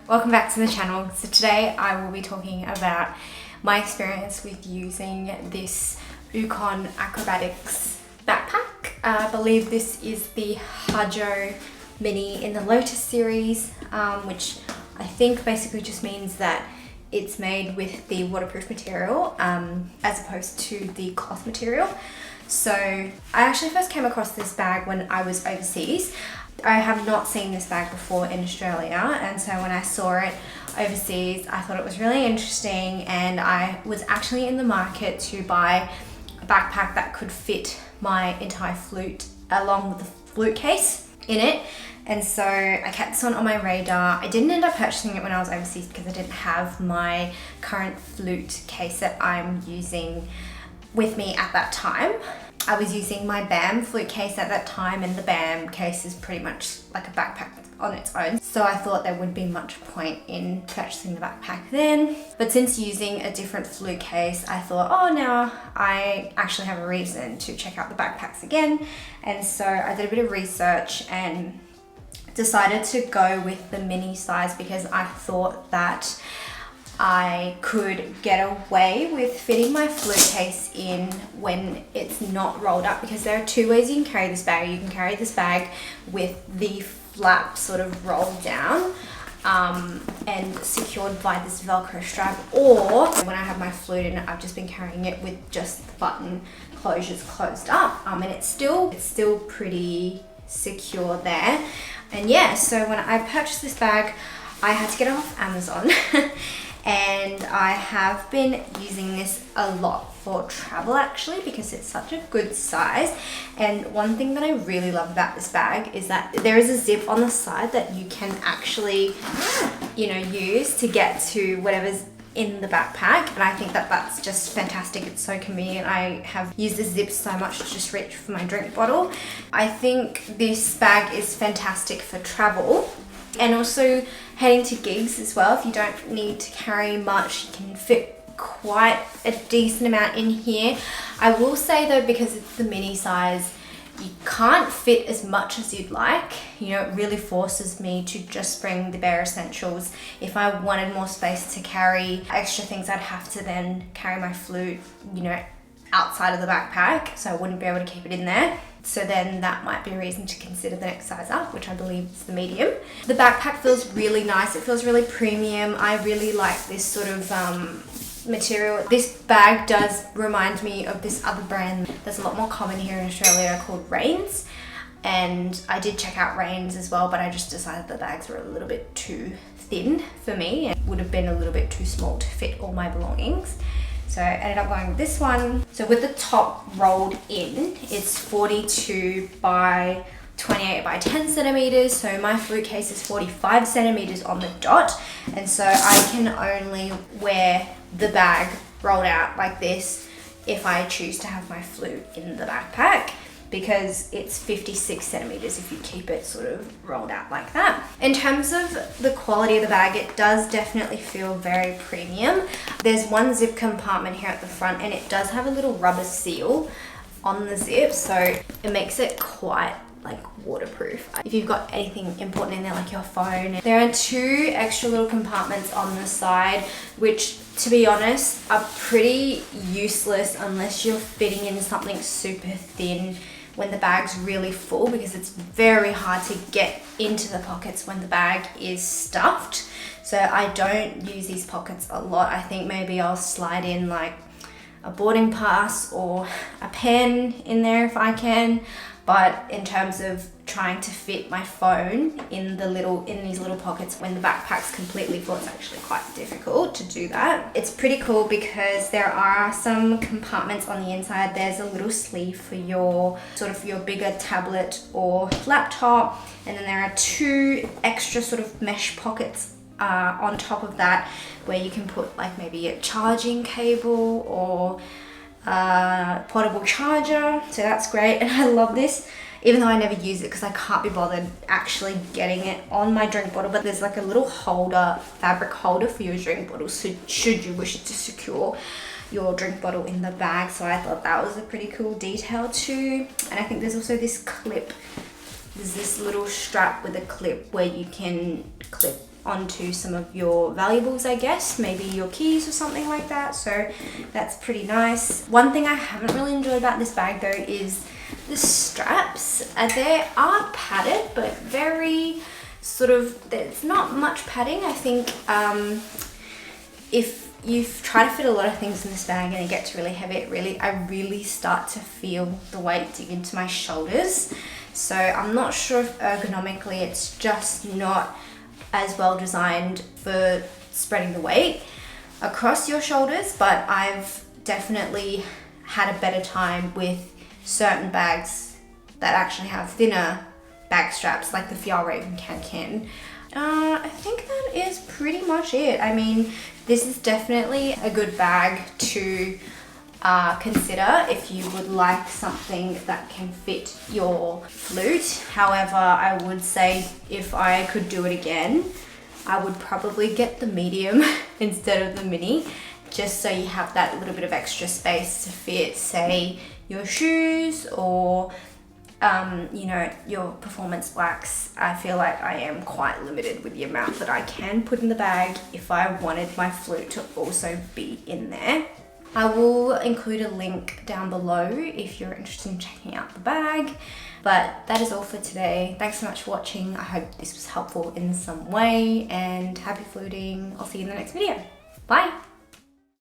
welcome back to the channel. So today I will be talking about my experience with using this Ucon Acrobatics backpack. I believe this is the Hajo Mini in the Lotus series, which I think basically just means that it's made with the waterproof material as opposed to the cloth material. So I actually first came across this bag when I was overseas. I have not seen this bag before in Australia, and so when I saw it overseas I thought it was really interesting, and I was actually in the market to buy a backpack that could fit my entire flute along with the flute case in it. And so I kept this on my radar. I didn't end up purchasing it when I was overseas because I didn't have my current flute case that I'm using with me at that time. I was using my BAM flute case at that time, and the BAM case is pretty much like a backpack on its own. So I thought there wouldn't be much point in purchasing the backpack then. But since using a different flute case, I thought, oh, now I actually have a reason to check out the backpacks again. And so I did a bit of research and decided to go with the mini size because I thought that I could get away with fitting my flute case in when it's not rolled up, because there are two ways you can carry this bag. You can carry this bag with the flap sort of rolled down and secured by this Velcro strap, or when I have my flute in it, I've just been carrying it with just the button closures closed up, and it's still pretty secure there. And yeah, so when I purchased this bag, I had to get it off Amazon. And I have been using this a lot for travel actually, because it's such a good size. And one thing that I really love about this bag is that there is a zip on the side that you can actually, use to get to whatever's in the backpack, and I think that that's just fantastic. It's so convenient. I have used the zip so much to just reach for my drink bottle. I think this bag is fantastic for travel and also heading to gigs as well. If you don't need to carry much, you can fit quite a decent amount in here. I will say though, because it's the mini size, you can't fit as much as you'd like. It really forces me to just bring the bare essentials. If I wanted more space to carry extra things, I'd have to then carry my flute, outside of the backpack, so I wouldn't be able to keep it in there. So then that might be a reason to consider the next size up, which I believe is the medium. The backpack feels really nice. It feels really premium. I really like this sort of material. This bag does remind me of this other brand that's a lot more common here in Australia called Rains. And I did check out Rains as well, but I just decided the bags were a little bit too thin for me. It would have been a little bit too small to fit all my belongings. So I ended up going with this one. So with the top rolled in, it's 42 by 28 by 10 centimeters. So my flute case is 45 centimeters on the dot. And so I can only wear the bag rolled out like this if I choose to have my flute in the backpack, because it's 56 centimeters if you keep it sort of rolled out like that. In terms of the quality of the bag, it does definitely feel very premium. There's one zip compartment here at the front, and it does have a little rubber seal on the zip, so it makes it quite waterproof. If you've got anything important in there, like your phone. There are two extra little compartments on the side, which to be honest are pretty useless unless you're fitting in something super thin when the bag's really full, because it's very hard to get into the pockets when the bag is stuffed. So I don't use these pockets a lot. I think maybe I'll slide in like a boarding pass or a pen in there if I can. But in terms of trying to fit my phone in these little pockets when the backpack's completely full, it's actually quite difficult to do that. It's pretty cool because there are some compartments on the inside. There's a little sleeve for your bigger tablet or laptop, and then there are two extra sort of mesh pockets on top of that where you can put like maybe a charging cable or portable charger. So that's great, and I love this, even though I never use it because I can't be bothered actually getting it on my drink bottle. But there's like a little holder, fabric holder for your drink bottle, so should you wish to secure your drink bottle in the bag. So I thought that was a pretty cool detail too. And I think there's also this clip. There's this little strap with a clip where you can clip onto some of your valuables, I guess, maybe your keys or something like that. So that's pretty nice. One thing I haven't really enjoyed about this bag though is the straps. They are padded, but very sort of, there's not much padding. I think if you try to fit a lot of things in this bag and it gets really heavy, I really start to feel the weight dig into my shoulders. So I'm not sure if ergonomically it's just not as well designed for spreading the weight across your shoulders, but I've definitely had a better time with certain bags that actually have thinner bag straps, like the Fjallraven Can. I think that is pretty much it. I mean, this is definitely a good bag to consider if you would like something that can fit your flute. However, I would say if I could do it again, I would probably get the medium instead of the mini, just so you have that little bit of extra space to fit, say, your shoes or you know, your performance blacks. I feel like I am quite limited with the amount that I can put in the bag if I wanted my flute to also be in there. I will include a link down below if you're interested in checking out the bag. But that is all for today. Thanks so much for watching. I hope this was helpful in some way, and happy fluting. I'll see you in the next video. Bye.